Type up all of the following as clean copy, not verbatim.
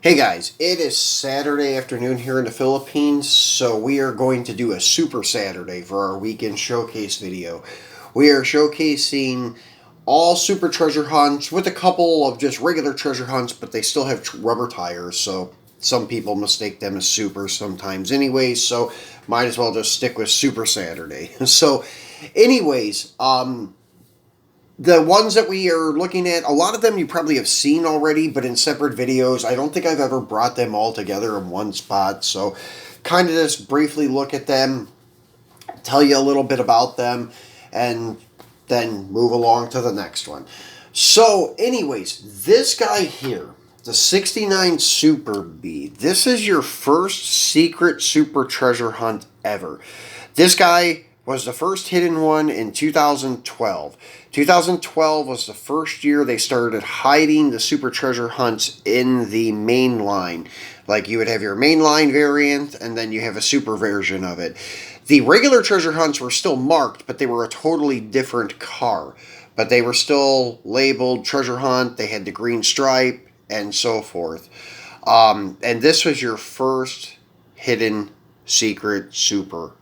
Hey guys, it is Saturday afternoon here in the Philippines, so we are going to do a Super Saturday for our weekend showcase video. We are showcasing all super treasure hunts with a couple of just regular treasure hunts, but they still have rubber tires, so some people mistake them as super sometimes anyways, so might as well just stick with Super Saturday. So anyways, the ones that we are looking at, a lot of them you probably have seen already, but in separate videos. I don't think I've ever brought them all together in one spot. So, kind of just briefly look at them, tell you a little bit about them, and then move along to the next one. So, anyways, this guy here, the 69 Super B, this is your first secret super treasure hunt ever. This guy was the first hidden one in 2012. 2012 was the first year they started hiding the super treasure hunts in the main line. Like you would have your mainline variant, and then you have a super version of it. The regular treasure hunts were still marked, but they were a totally different car. But they were still labeled treasure hunt. They had the green stripe and so forth. And this was your first hidden secret super.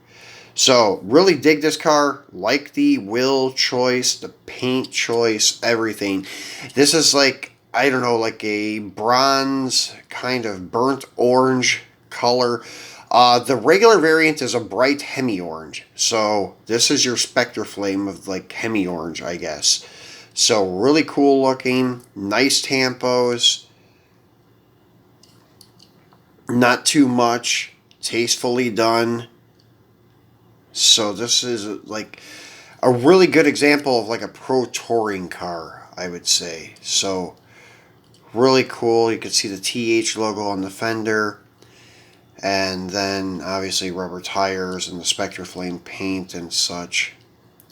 So, really dig this car. Like the wheel choice, the paint choice, everything. This is like, I don't know, like a bronze, kind of burnt orange color. The regular variant is a bright hemi-orange. So, this is your Spectre Flame of like hemi-orange, I guess. So, really cool looking. Nice tampos. Not too much. Tastefully done. So this is like a really good example of like a pro touring car, I would say. So really cool. You can see the TH logo on the fender. And then obviously rubber tires and the Spectre Flame paint and such.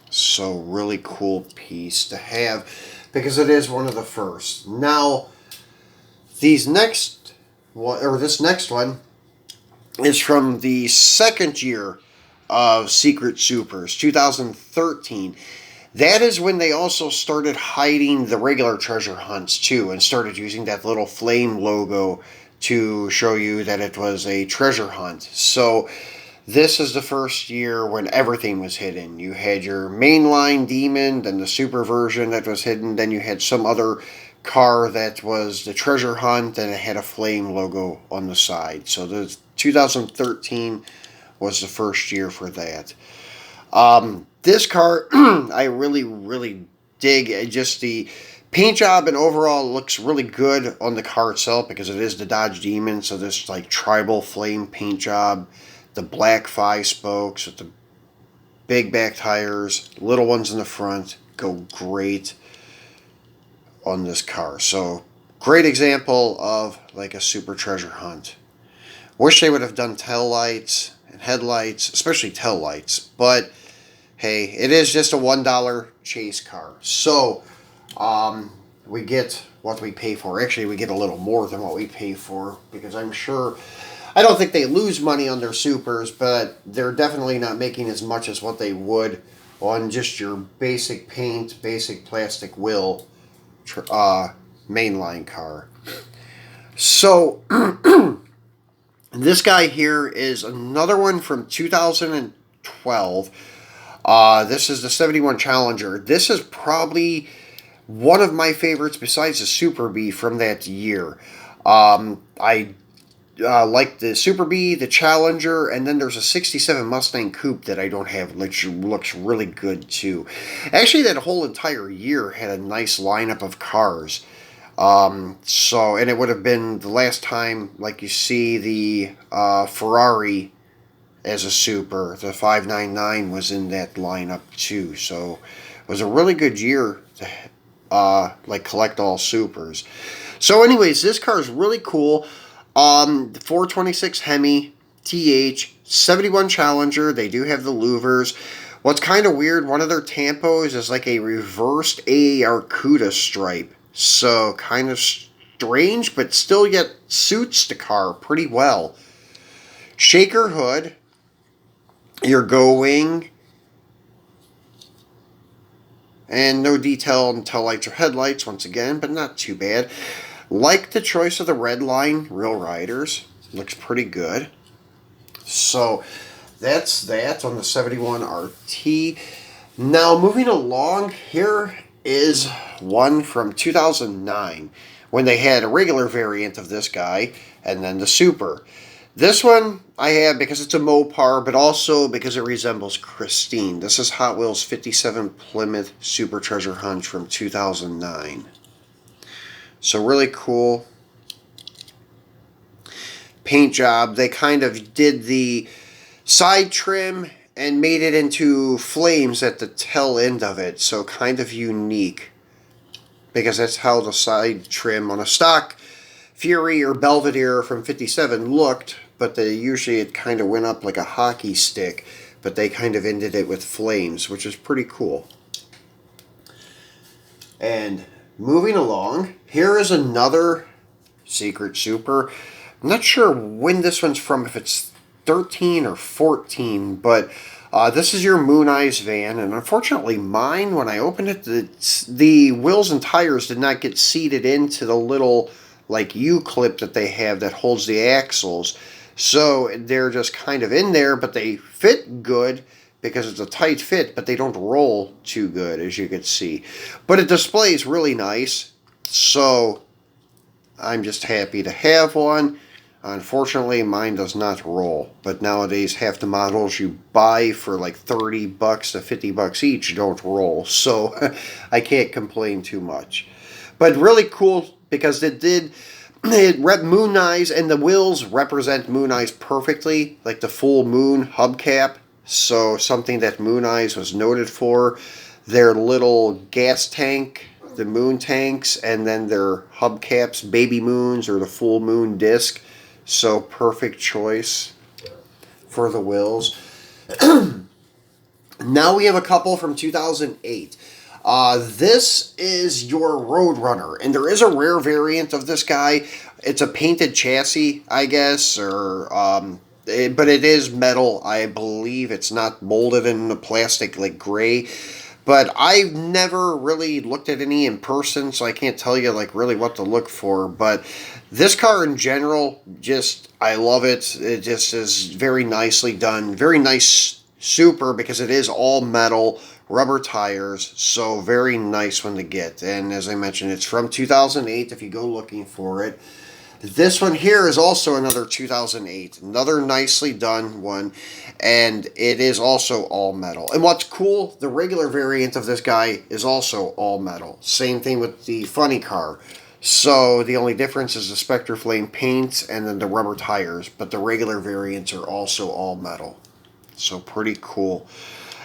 So really cool piece to have because it is one of the first. Now this next one is from the second year of Secret Supers, 2013. That is when they also started hiding the regular treasure hunts too, and started using that little flame logo to show you that it was a treasure hunt. So this is the first year when everything was hidden. You had your mainline demon, then the super version that was hidden, then you had some other car that was the treasure hunt, and it had a flame logo on the side. So the 2013 was the first year for that. This car, I really dig. Just the paint job and overall looks really good on the car itself because it is the Dodge Demon. So this like tribal flame paint job, the black 5 spokes with the big back tires, little ones in the front go great on this car. So great example of like a super treasure hunt. Wish they would have done tail lights and headlights, especially tail lights. But hey, it is just a $1 chase car. So we get what we pay for. Actually, we get a little more than what we pay for because I'm sure, I don't think they lose money on their supers, but they're definitely not making as much as what they would on just your basic paint, basic plastic wheel mainline car. So this guy here is another one from 2012. This is the 71 Challenger. This is probably one of my favorites besides the Super B from that year. I like the Super B, the Challenger, and then there's a 67 Mustang Coupe that I don't have, which looks really good too. Actually, that whole entire year had a nice lineup of cars. And it would have been the last time, like you see the Ferrari as a super. The 599 was in that lineup too. So it was a really good year to like collect all supers. So anyways, this car is really cool. 426 Hemi, TH, 71 Challenger. They do have the louvers. What's kind of weird, one of their tampos is like a reversed AAR CUDA stripe. So kind of strange, but still yet suits the car pretty well. Shaker hood. You're going. And no detail on tail lights or headlights once again, but not too bad. Like the choice of the red line Real Riders. Looks pretty good. So that's that on the 71 RT. Now moving along, here is one from 2009 when they had a regular variant of this guy and then the Super. This one I have because it's a Mopar, but also because it resembles Christine. This is Hot Wheels 57 Plymouth Super Treasure Hunt from 2009. So really cool paint job. They kind of did the side trim and made it into flames at the tail end of it. So kind of unique, because that's how the side trim on a stock Fury or Belvedere from 57 looked, but they usually it kind of went up like a hockey stick, but they kind of ended it with flames, which is pretty cool. And moving along, here is another Secret Super. I'm not sure when this one's from, if it's 13 or 14, but this is your Moon Eyes van, and unfortunately mine, when I opened it, the wheels and tires did not get seated into the little like U-clip that they have that holds the axles. So they're just kind of in there, but they fit good because it's a tight fit, but they don't roll too good, as you can see. But it displays really nice, so I'm just happy to have one. Unfortunately, mine does not roll, but nowadays half the models you buy for like $30 to $50 each don't roll, so I can't complain too much. But really cool because Moon Eyes, and the wheels represent Moon Eyes perfectly, like the full moon hubcap. So something that Moon Eyes was noted for. Their little gas tank, the moon tanks, and then their hubcaps, baby moons or the full moon disc. So perfect choice for the wheels. Now we have a couple from 2008. This is your Roadrunner, and there is a rare variant of this guy. It's a painted chassis, I guess, or but it is metal. I believe it's not molded in the plastic like gray. But I've never really looked at any in person, so I can't tell you like really what to look for. But this car in general, just I love it. It just is very nicely done. Very nice Super because it is all metal, rubber tires, so very nice one to get. And as I mentioned, it's from 2008 if you go looking for it. This one here is also another 2008, another nicely done one, and it is also all metal. And what's cool, the regular variant of this guy is also all metal. Same thing with the funny car. So the only difference is the Spectre Flame paint and then the rubber tires, but the regular variants are also all metal. So pretty cool.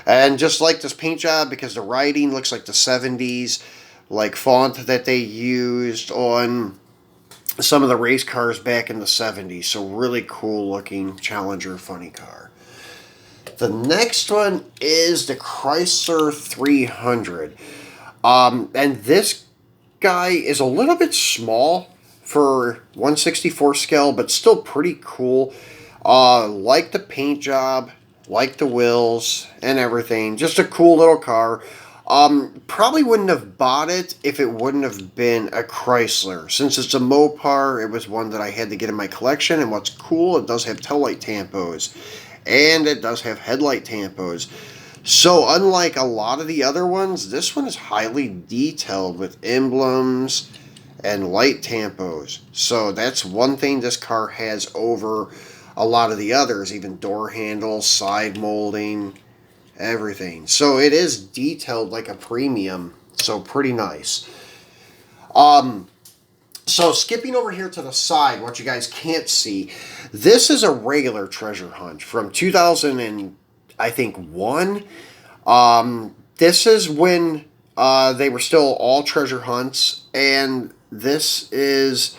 And just like this paint job, because the writing looks like the 70s, like font that they used on some of the race cars back in the 70s. So really cool looking Challenger funny car. The next one is the Chrysler 300. And this guy is a little bit small for 1/64 scale, but still pretty cool. Like the paint job, like the wheels and everything. Just a cool little car. Probably wouldn't have bought it if it wouldn't have been a Chrysler. Since it's a Mopar, it was one that I had to get in my collection. And what's cool, it does have taillight tampos. And it does have headlight tampos. So unlike a lot of the other ones, this one is highly detailed with emblems and light tampos. So that's one thing this car has over a lot of the others, even door handles, side molding, everything. So it is detailed like a premium, so pretty nice. So skipping over here to the side, what you guys can't see, this is a regular treasure hunt from 2000 and I think 1. This is when they were still all treasure hunts, and this is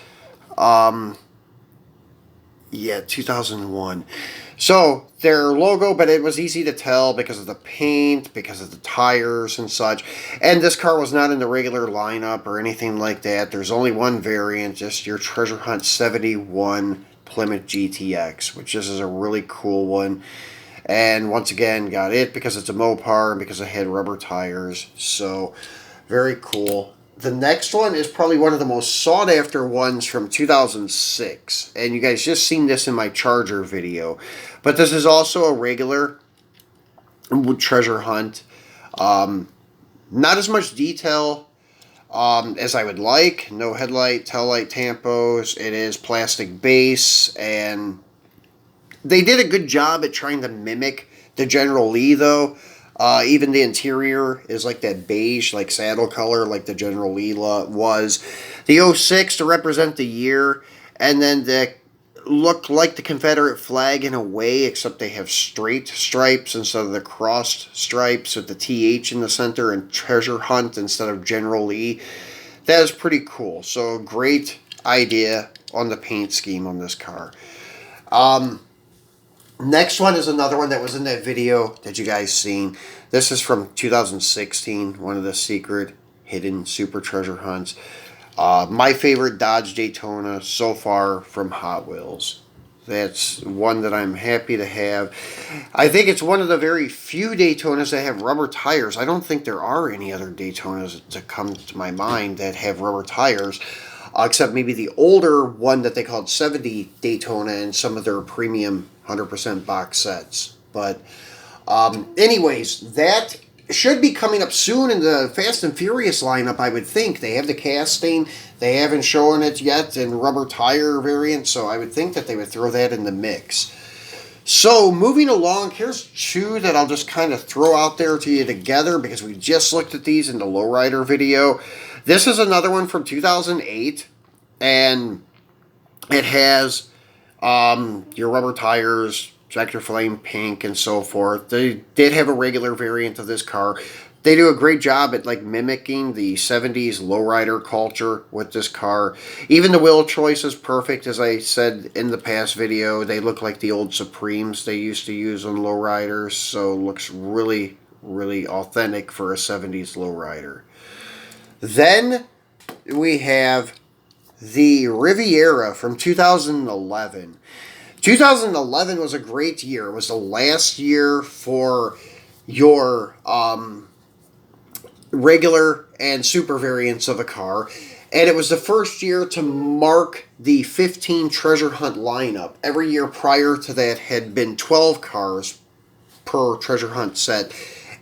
2001. So their logo, but it was easy to tell because of the paint, because of the tires and such. And this car was not in the regular lineup or anything like that. There's only one variant, just your Treasure Hunt 71 Plymouth GTX, which this is a really cool one. And once again, got it because it's a Mopar and because it had rubber tires. So very cool. The next one is probably one of the most sought after ones from 2006. And you guys just seen this in my Charger video. But this is also a regular treasure hunt. Not as much detail as I would like. No headlight, tail light tampos. It is plastic base, and they did a good job at trying to mimic the General Lee, though. Even the interior is like that beige, like saddle color, like the General Lee was. The '06 to represent the year, and then the look like the Confederate flag in a way, except they have straight stripes instead of the crossed stripes with the TH in the center, and treasure hunt instead of General Lee. That is pretty cool. So great idea on the paint scheme on this car. Next one is another one that was in that video that you guys seen. This is from 2016, one of the secret hidden super treasure hunts. My favorite Dodge Daytona so far from Hot Wheels. That's one that I'm happy to have. I think it's one of the very few Daytonas that have rubber tires. I don't think there are any other Daytonas to come to my mind that have rubber tires. Except maybe the older one that they called 70 Daytona and some of their premium 100% box sets. But anyways, that should be coming up soon in the Fast and Furious lineup, I would think. They have the casting. They haven't shown it yet in rubber tire variant, so I would think that they would throw that in the mix. So, moving along, here's two that I'll just kind of throw out there to you together because we just looked at these in the lowrider video. This is another one from 2008, and it has your rubber tires, Vector Flame Pink, and so forth. They did have a regular variant of this car. They do a great job at like mimicking the 70s lowrider culture with this car. Even the wheel choice is perfect, as I said in the past video. They look like the old Supremes they used to use on lowriders, so it looks really, really authentic for a 70s lowrider. Then we have the Riviera from 2011. 2011 was a great year. It was the last year for your regular and super variants of a car. And it was the first year to mark the 15 treasure hunt lineup. Every year prior to that had been 12 cars per treasure hunt set.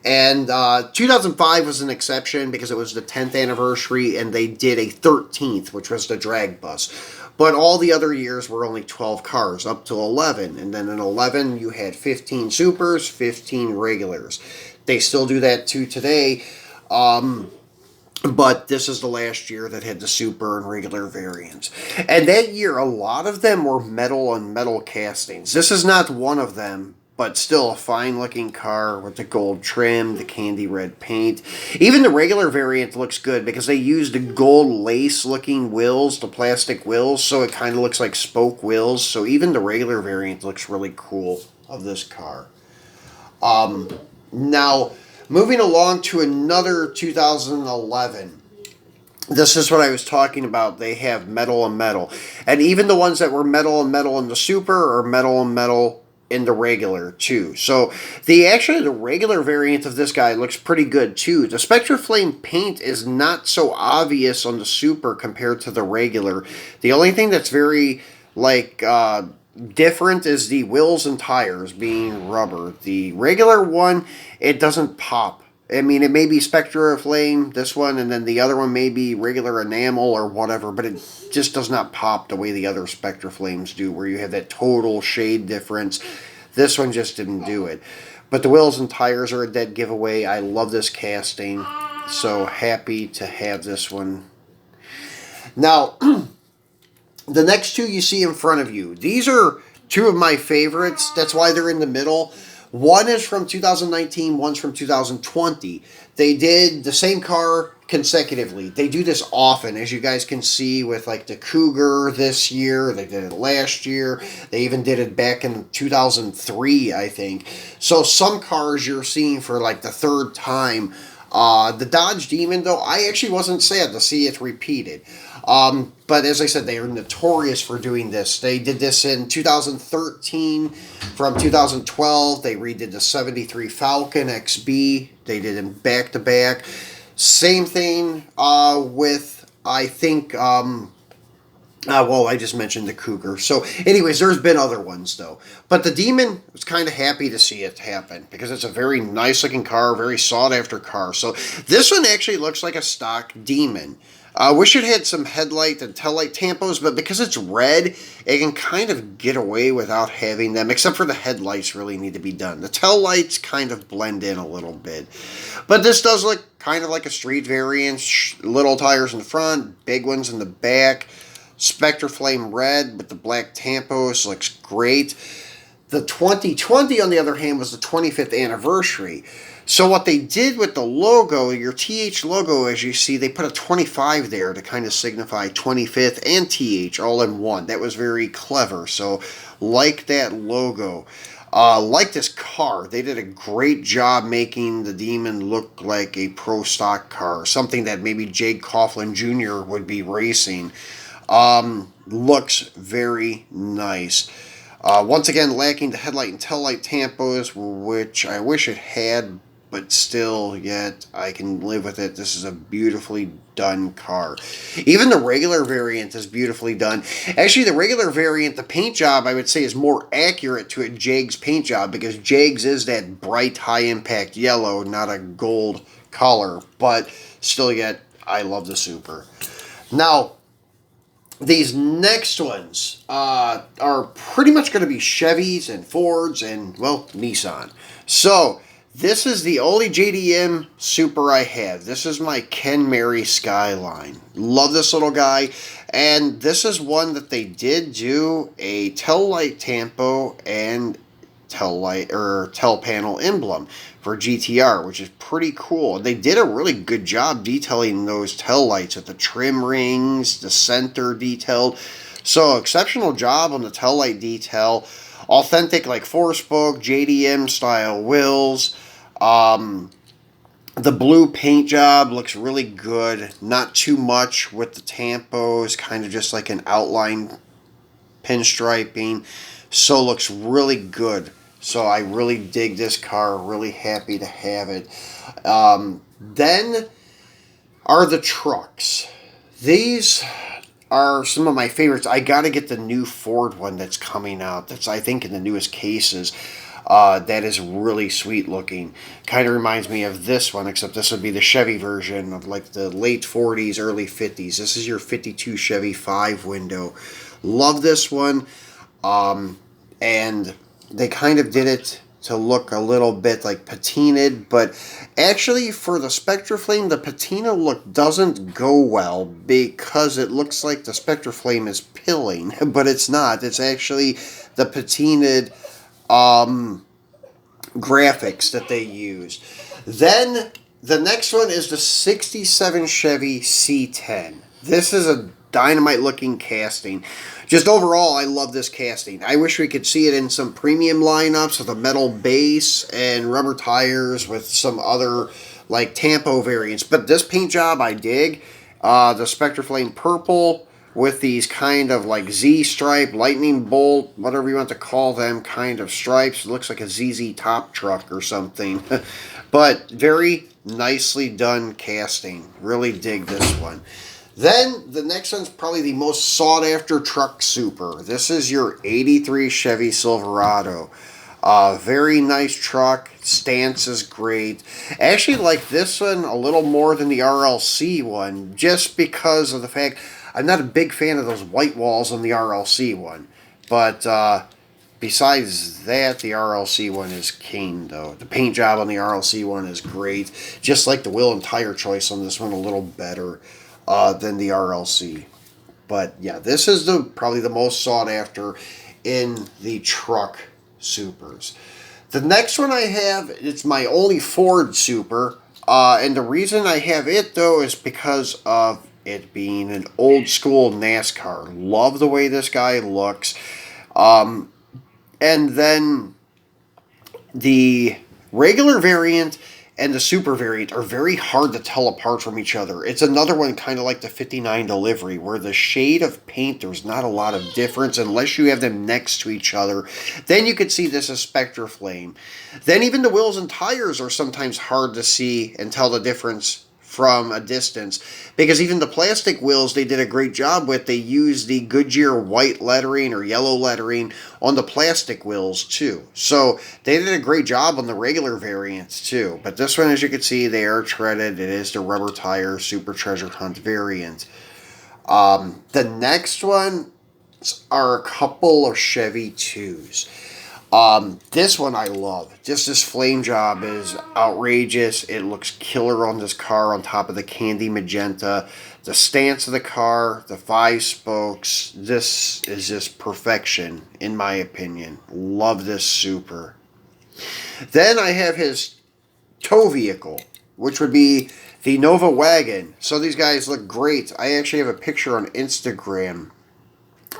And 2005 was an exception because it was the 10th anniversary and they did a 13th, which was the drag bus. But all the other years were only 12 cars, up to 11. And then in 11, you had 15 supers, 15 regulars. They still do that too today. But this is the last year that had the super and regular variants. And that year, a lot of them were metal on metal castings. This is not one of them, but still a fine-looking car with the gold trim, the candy red paint. Even the regular variant looks good because they used the gold lace-looking wheels, the plastic wheels, so it kind of looks like spoke wheels. So even the regular variant looks really cool of this car. Now, moving along to another 2011. This is what I was talking about. They have metal and metal. And even the ones that were metal and metal in the super are metal and metal in the regular too. So the regular variant of this guy looks pretty good too. The Spectra Flame paint is not so obvious on the super compared to the regular. The only thing that's very different is the wheels and tires being rubber. The regular one, it doesn't pop. I mean, it may be Spectra Flame, this one, and then the other one may be regular enamel or whatever, but it just does not pop the way the other Spectra Flames do, where you have that total shade difference. This one just didn't do it. But the wheels and tires are a dead giveaway. I love this casting, so happy to have this one. Now, the next two you see in front of you, these are two of my favorites. That's why they're in the middle. One is from 2019, one's from 2020. They did the same car consecutively. They do this often, as you guys can see with like the Cougar this year. They did it last year. They even did it back in 2003, I think. So some cars you're seeing for like the third time. The Dodge Demon, though, I actually wasn't sad to see it repeated. But as I said, they are notorious for doing this. They did this in 2013. From 2012, they redid the 73 Falcon XB. They did them back-to-back. Same thing with, I think, well, I just mentioned the Cougar. So, anyways, there's been other ones, though. But the Demon, I was kind of happy to see it happen because it's a very nice looking car, very sought after car. So, this one actually looks like a stock Demon. I wish it had some headlight and tail light tampos, but because it's red, it can kind of get away without having them, except for the headlights really need to be done. The tail lights kind of blend in a little bit. But this does look kind of like a street variant. Little tires in the front, big ones in the back. Spectre Flame Red with the black tampos looks great. The 2020, on the other hand, was the 25th anniversary. So what they did with the logo, your TH logo, as you see, they put a 25 there to kind of signify 25th and TH all in one. That was very clever. So like that logo. Like this car, they did a great job making the Demon look like a pro stock car. Something that maybe Jake Coughlin Jr. would be racing. Looks very nice. Once again, lacking the headlight and tail light tampos, which I wish it had, but still, yet I can live with it. This is a beautifully done car. Even the regular variant is beautifully done. Actually, the regular variant, the paint job, I would say, is more accurate to a Jag's paint job because Jag's is that bright, high-impact yellow, not a gold color. But still, yet, I love the Super. Now, these next ones are pretty much going to be Chevys and Fords and, well, Nissan. So, this is the only JDM Super I have. This is my Ken Mary Skyline. Love this little guy. And this is one that they did do a tail light tampo and tail panel emblem for GTR, which is pretty cool. They did a really good job detailing those tail lights with the trim rings, the center detailed. So exceptional job on the tail light detail. Authentic like 4-spoke JDM style wheels. The blue paint job looks really good. Not too much with the tampos, kind of just like an outline pinstriping. So looks really good. So I really dig this car. Really happy to have it. Then are the trucks. These are some of my favorites. I got to get the new Ford one that's coming out. That's, I think, in the newest cases. That is really sweet looking. Kind of reminds me of this one, except this would be the Chevy version of like the late 40s, early 50s. This is your 52 Chevy 5 window. Love this one. And they kind of did it to look a little bit like patinaed, but actually for the Spectre Flame, the patina look doesn't go well because it looks like the Spectre Flame is pilling, but it's not. It's actually the patinaed graphics that they use. Then the next one is the 67 Chevy C10. This is a dynamite looking casting. Just overall, I love this casting. I wish we could see it in some premium lineups with a metal base and rubber tires with some other like Tampo variants. But this paint job I dig. The Spectre Flame purple with these kind of like Z-stripe, lightning bolt, whatever you want to call them, kind of stripes. It looks like a ZZ Top truck or something. But very nicely done casting. Really dig this one. Then, the next one's probably the most sought-after truck Super. This is your 83 Chevy Silverado. Very nice truck. Stance is great. I actually like this one a little more than the RLC one, just because of the fact I'm not a big fan of those white walls on the RLC one. But besides that, the RLC one is king, though. The paint job on the RLC one is great. Just like the wheel and tire choice on this one, a little better than the RLC. But yeah, this is probably the most sought after in the truck Supers. The next one I have, it's my only Ford Super, and the reason I have it though is because of it being an old school NASCAR. Love the way this guy looks. And then the regular variant and the Super variant are very hard to tell apart from each other. It's another one kind of like the 59 delivery, where the shade of paint, there's not a lot of difference unless you have them next to each other. Then you could see this as Spectre Flame. Then even the wheels and tires are sometimes hard to see and tell the difference from a distance, because even the plastic wheels they did a great job with. They used the Goodyear white lettering or yellow lettering on the plastic wheels too. So they did a great job on the regular variants too. But this one, as you can see, they are treaded. It is the rubber tire Super Treasure Hunt variant. The next one are a couple of Chevy 2s. This one I love. Just this flame job is outrageous. It looks killer on this car on top of the candy magenta. The stance of the car, the 5 spokes. This is just perfection, in my opinion. Love this super. Then I have his tow vehicle, which would be the Nova wagon. So these guys look great. I actually have a picture on Instagram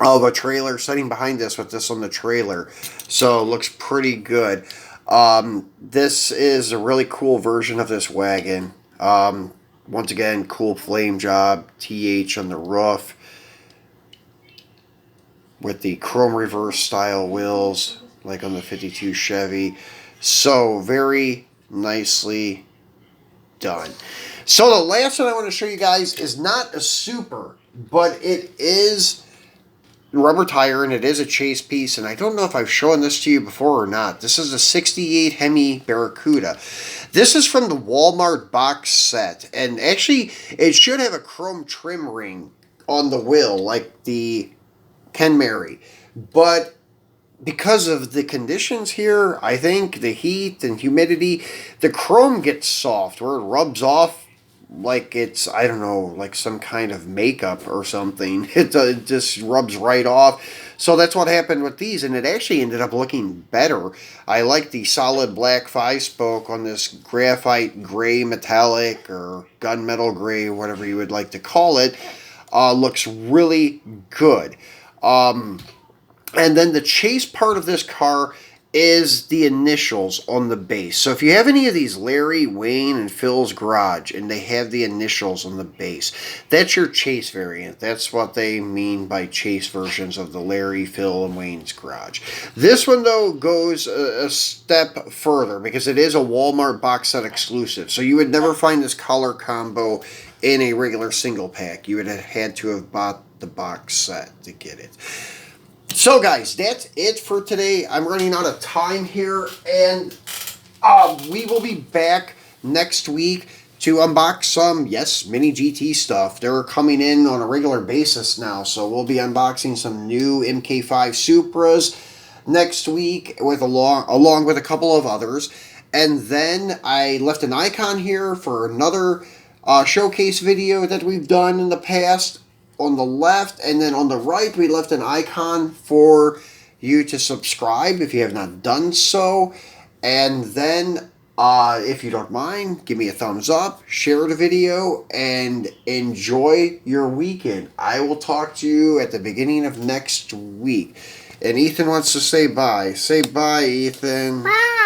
of a trailer sitting behind this with this on the trailer. So it looks pretty good. This is a really cool version of this wagon. Once again, cool flame job, TH on the roof with the chrome reverse style wheels like on the 52 Chevy. So very nicely done. So the last one I want to show you guys is not a super, but it is rubber tire, and it is a chase piece, and I don't know if I've shown this to you before or not. This is a 68 Hemi Barracuda. This is from the Walmart box set, and actually it should have a chrome trim ring on the wheel like the Ken Mary, but because of the conditions here, I think the heat and humidity, the chrome gets soft where it rubs off like it's, I don't know, like some kind of makeup or something. It just rubs right off. So that's what happened with these, and it actually ended up looking better. I like the solid black 5-spoke on this graphite gray metallic or gunmetal gray, whatever you would like to call it. Looks really good. And then the chase part of this car is the initials on the base. So if you have any of these Larry, Wayne, and Phil's garage, and they have the initials on the base, that's your chase variant. That's what they mean by chase versions of the Larry, Phil, and Wayne's garage. This one, though, goes a step further because it is a Walmart box set exclusive. So you would never find this color combo in a regular single pack. You would have had to have bought the box set to get it. So guys, that's it for today. I'm running out of time here, and we will be back next week to unbox some, yes, mini GT stuff. They're coming in on a regular basis now, so we'll be unboxing some new MK5 Supras next week with along with a couple of others. And then I left an icon here for another showcase video that we've done in the past on the left, and then on the right we left an icon for you to subscribe if you have not done so. And then if you don't mind, give me a thumbs up, share the video, and enjoy your weekend. I will talk to you at the beginning of next week. And Ethan wants to say bye. Say bye, Ethan. Bye.